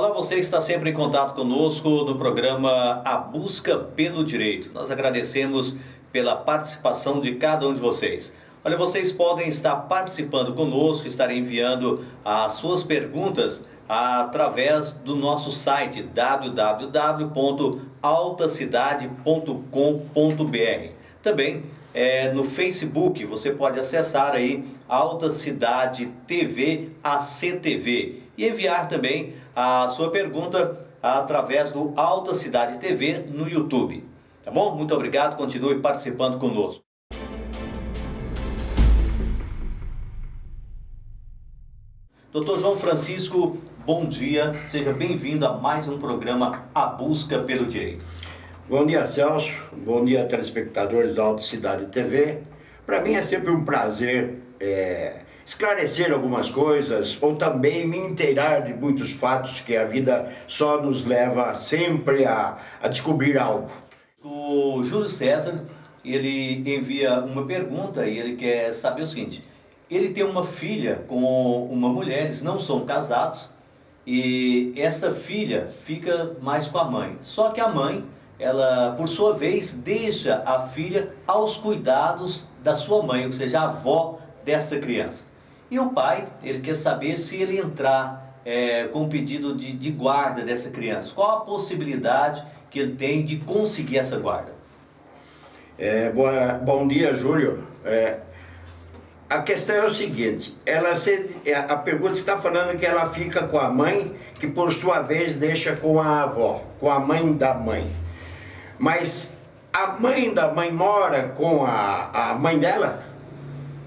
Olá, você que está sempre em contato conosco no programa A Busca pelo Direito. Nós agradecemos pela participação de cada um de vocês. Olha, vocês podem estar participando conosco, estar enviando as suas perguntas através do nosso site www.altacidade.com.br. Também no Facebook você pode acessar aí Alta Cidade TV ACTV e enviar também a sua pergunta através do Alta Cidade TV no YouTube. Tá bom? Muito obrigado, continue participando conosco. Doutor João Francisco, bom dia, seja bem-vindo a mais um programa A Busca pelo Direito. Bom dia, Celso, bom dia, telespectadores da Alta Cidade TV. Para mim é sempre um prazer esclarecer algumas coisas ou também me inteirar de muitos fatos que a vida só nos leva sempre a descobrir algo. O Júlio César, ele envia uma pergunta e ele quer saber o seguinte: ele tem uma filha com uma mulher, eles não são casados e essa filha fica mais com a mãe. Só que a mãe, ela, por sua vez, deixa a filha aos cuidados da sua mãe, ou seja, a avó desta criança. E o pai, ele quer saber se ele entrar com um pedido de guarda dessa criança. Qual a possibilidade que ele tem de conseguir essa guarda? Bom dia, Júlio. A questão é o seguinte, a pergunta está falando que ela fica com a mãe, que por sua vez deixa com a avó, com a mãe da mãe. Mas a mãe da mãe mora com a mãe dela?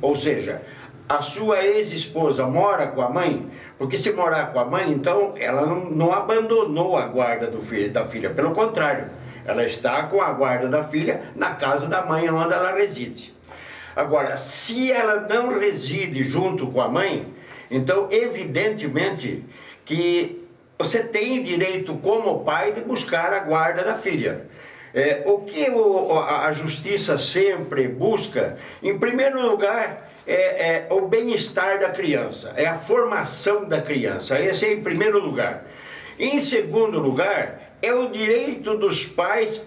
Ou seja, a sua ex-esposa mora com a mãe? Porque se morar com a mãe, então ela não abandonou a guarda da filha. Pelo contrário, ela está com a guarda da filha na casa da mãe onde ela reside. Agora, se ela não reside junto com a mãe, então evidentemente que você tem direito como pai de buscar a guarda da filha. O que a justiça sempre busca, em primeiro lugar, é o bem-estar da criança, é a formação da criança, esse é em primeiro lugar. Em segundo lugar, é o direito dos pais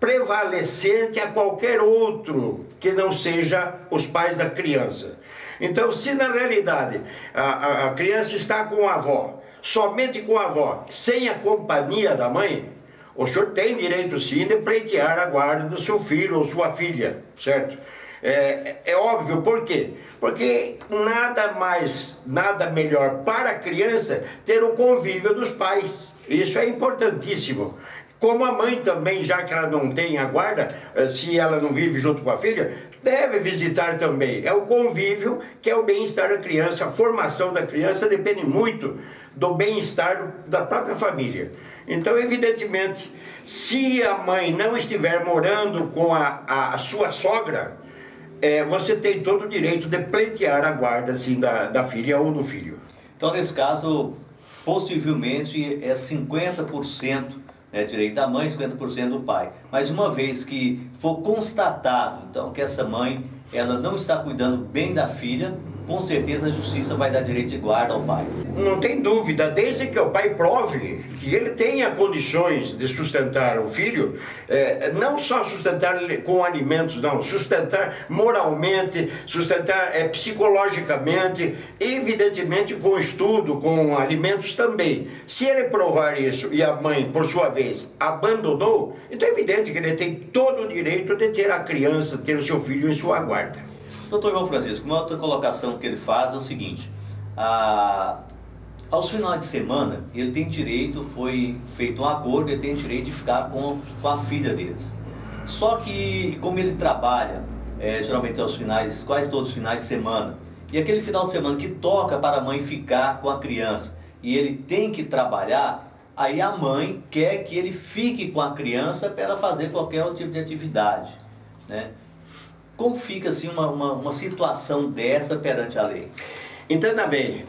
prevalecente a qualquer outro que não seja os pais da criança. Então, se na realidade a criança está com a avó, somente com a avó, sem a companhia da mãe, o senhor tem direito sim de pleitear a guarda do seu filho ou sua filha, certo? É óbvio, por quê? Porque nada melhor para a criança ter o convívio dos pais. Isso é importantíssimo. Como a mãe também, já que ela não tem a guarda, se ela não vive junto com a filha, deve visitar também. É o convívio que é o bem-estar da criança, a formação da criança depende muito do bem-estar da própria família. Então, evidentemente, se a mãe não estiver morando com a sua sogra, você tem todo o direito de pleitear a guarda assim, da filha ou do filho. Então, nesse caso, possivelmente é 50%. Direito da mãe, 50% do pai. Mas uma vez que for constatado, então, que essa mãe, ela não está cuidando bem da filha, com certeza a justiça vai dar direito de guarda ao pai. Não tem dúvida, desde que o pai prove que ele tenha condições de sustentar o filho, não só sustentar com alimentos, não, sustentar moralmente, sustentar psicologicamente, evidentemente com estudo, com alimentos também. Se ele provar isso e a mãe, por sua vez, abandonou, então é evidente que ele tem todo o direito de ter a criança, ter o seu filho em sua guarda. Doutor João Francisco, uma outra colocação que ele faz é o seguinte: aos finais de semana, ele tem direito, foi feito um acordo, ele tem direito de ficar com a filha deles. Só que, como ele trabalha, geralmente aos finais, quase todos os finais de semana, e aquele final de semana que toca para a mãe ficar com a criança, e ele tem que trabalhar, aí a mãe quer que ele fique com a criança para ela fazer qualquer outro tipo de atividade, né? Como fica assim uma situação dessa perante a lei? Entenda bem,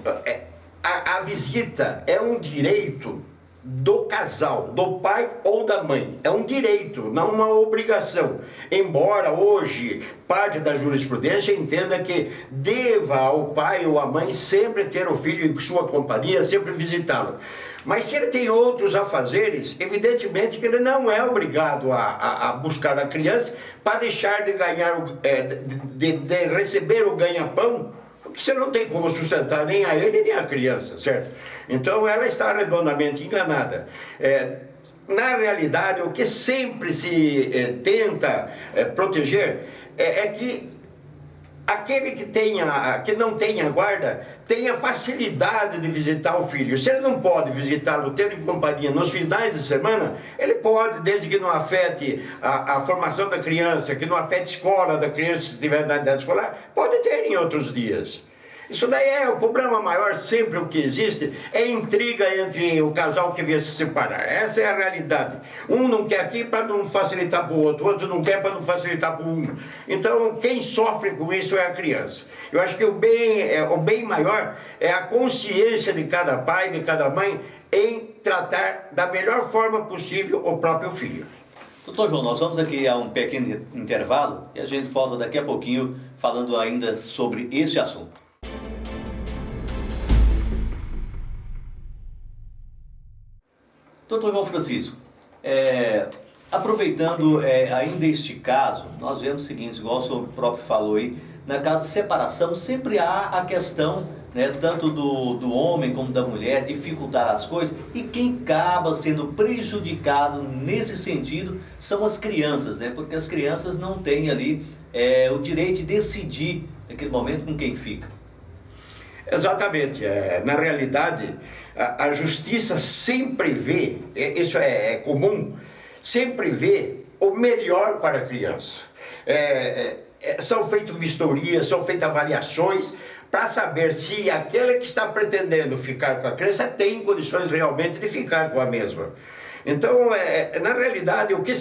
a visita é um direito do casal, do pai ou da mãe. É um direito, não uma obrigação. Embora hoje parte da jurisprudência entenda que deva ao pai ou à mãe sempre ter o filho em sua companhia, sempre visitá-lo. Mas se ele tem outros afazeres, evidentemente que ele não é obrigado a buscar a criança para deixar de ganhar, de receber o ganha-pão, porque você não tem como sustentar nem a ele nem a criança, certo? Então ela está redondamente enganada. Na realidade, o que sempre se tenta proteger é que aquele que não tenha guarda tenha facilidade de visitar o filho. Se ele não pode visitá-lo tendo em companhia nos finais de semana, ele pode, desde que não afete a formação da criança, que não afete a escola da criança, se estiver na idade escolar, pode ter em outros dias. Isso daí é o problema maior, sempre o que existe é intriga entre o casal que vier se separar. Essa é a realidade. Um não quer aqui para não facilitar para o outro, o outro não quer para não facilitar para o um. Então, quem sofre com isso é a criança. Eu acho que o bem maior é a consciência de cada pai, de cada mãe, em tratar da melhor forma possível o próprio filho. Doutor João, nós vamos aqui a um pequeno intervalo e a gente volta daqui a pouquinho falando ainda sobre esse assunto. Doutor João Francisco, aproveitando ainda este caso, nós vemos o seguinte, igual o senhor próprio falou aí, na caso de separação sempre há a questão, né, tanto do homem como da mulher, dificultar as coisas, e quem acaba sendo prejudicado nesse sentido são as crianças, né, porque as crianças não têm ali o direito de decidir naquele momento com quem fica. Exatamente. Na realidade, a justiça sempre vê, isso é comum, sempre vê o melhor para a criança. São feitas vistorias, são feitas avaliações para saber se aquele que está pretendendo ficar com a criança tem condições realmente de ficar com a mesma. Então, na realidade, o que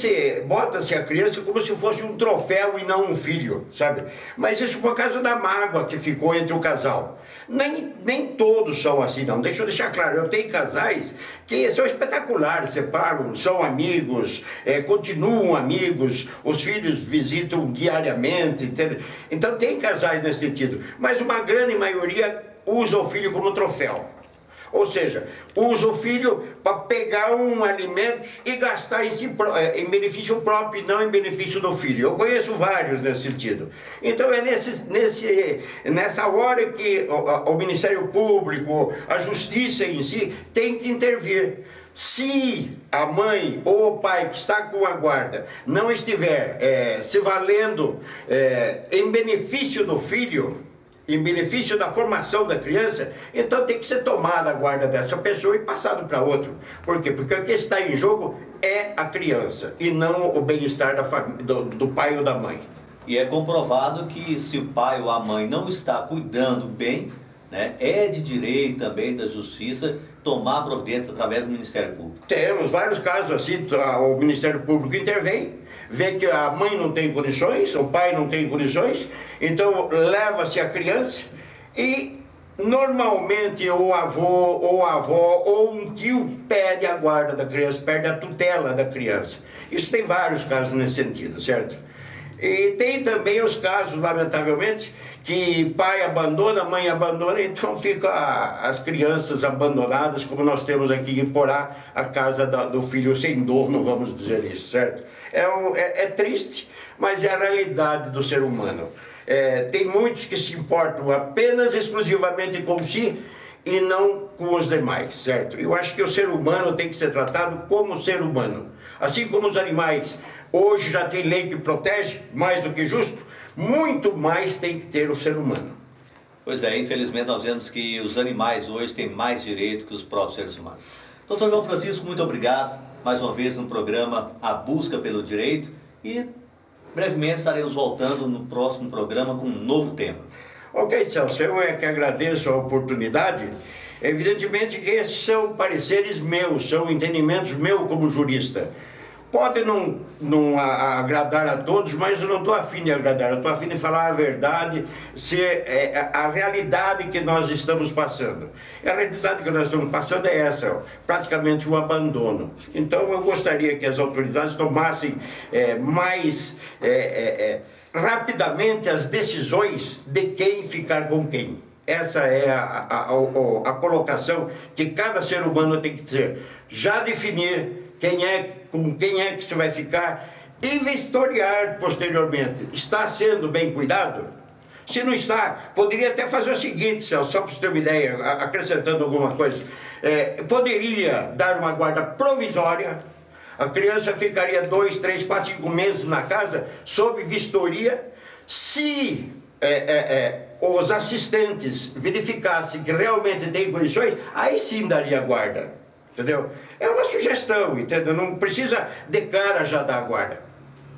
bota-se a criança como se fosse um troféu e não um filho, sabe? Mas isso por causa da mágoa que ficou entre o casal. Nem todos são assim, não. Deixa eu deixar claro, eu tenho casais que são espetaculares, separam, são amigos, continuam amigos, os filhos visitam diariamente. Então tem casais nesse sentido, mas uma grande maioria usa o filho como troféu. Ou seja, usa o filho para pegar um alimento e gastar em benefício próprio e não em benefício do filho. Eu conheço vários nesse sentido. Então é nessa hora que o Ministério Público, a Justiça em si, tem que intervir. Se a mãe ou o pai que está com a guarda não estiver se valendo em benefício do filho, em benefício da formação da criança, então tem que ser tomada a guarda dessa pessoa e passado para outro. Por quê? Porque o que está em jogo é a criança e não o bem-estar do pai ou da mãe. E é comprovado que se o pai ou a mãe não está cuidando bem, né, é de direito também da Justiça tomar providência através do Ministério Público. Temos vários casos assim, o Ministério Público intervém, vê que a mãe não tem condições, o pai não tem condições, então leva-se a criança e normalmente o avô ou a avó ou um tio pede a guarda da criança, pede a tutela da criança. Isso tem vários casos nesse sentido, certo? E tem também os casos, lamentavelmente, que pai abandona, mãe abandona, então ficam as crianças abandonadas, como nós temos aqui em Porá, a casa do filho sem dono, vamos dizer isso, certo? É triste, mas é a realidade do ser humano. Tem muitos que se importam apenas, exclusivamente com si e não com os demais, certo? Eu acho que o ser humano tem que ser tratado como ser humano. Assim como os animais, hoje já tem lei que protege, mais do que justo, muito mais tem que ter o ser humano. Pois é, infelizmente nós vemos que os animais hoje têm mais direito que os próprios seres humanos. Doutor João Francisco, muito obrigado, mais uma vez no programa A Busca pelo Direito, e brevemente estaremos voltando no próximo programa com um novo tema. Ok, Celso, eu é que agradeço a oportunidade. Evidentemente que esses são pareceres meus, são entendimentos meus como jurista. Pode não agradar a todos, mas eu não estou afim de agradar, eu estou afim de falar a verdade, a realidade que nós estamos passando. E a realidade que nós estamos passando é essa, praticamente um abandono. Então eu gostaria que as autoridades tomassem mais rapidamente as decisões de quem ficar com quem. Essa é a colocação que cada ser humano tem que ter. Já definir com quem é que você vai ficar e vistoriar posteriormente. Está sendo bem cuidado? Se não está, poderia até fazer o seguinte, Celso, só para você ter uma ideia, acrescentando alguma coisa. Poderia dar uma guarda provisória, a criança ficaria 2, 3, 4, 5 meses na casa, sob vistoria, se os assistentes verificassem que realmente tem condições, aí sim daria guarda, entendeu? É uma sugestão, entendeu? Não precisa de cara já dar guarda.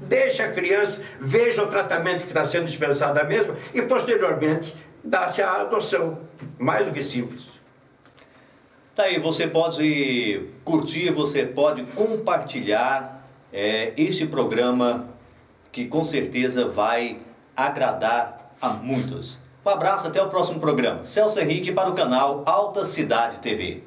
Deixa a criança, veja o tratamento que está sendo dispensado mesmo e posteriormente dá-se a adoção. Mais do que simples. Tá aí, você pode curtir, você pode compartilhar este programa que com certeza vai agradar a muitos. Um abraço, até o próximo programa. Celso Henrique para o canal Alta Cidade TV.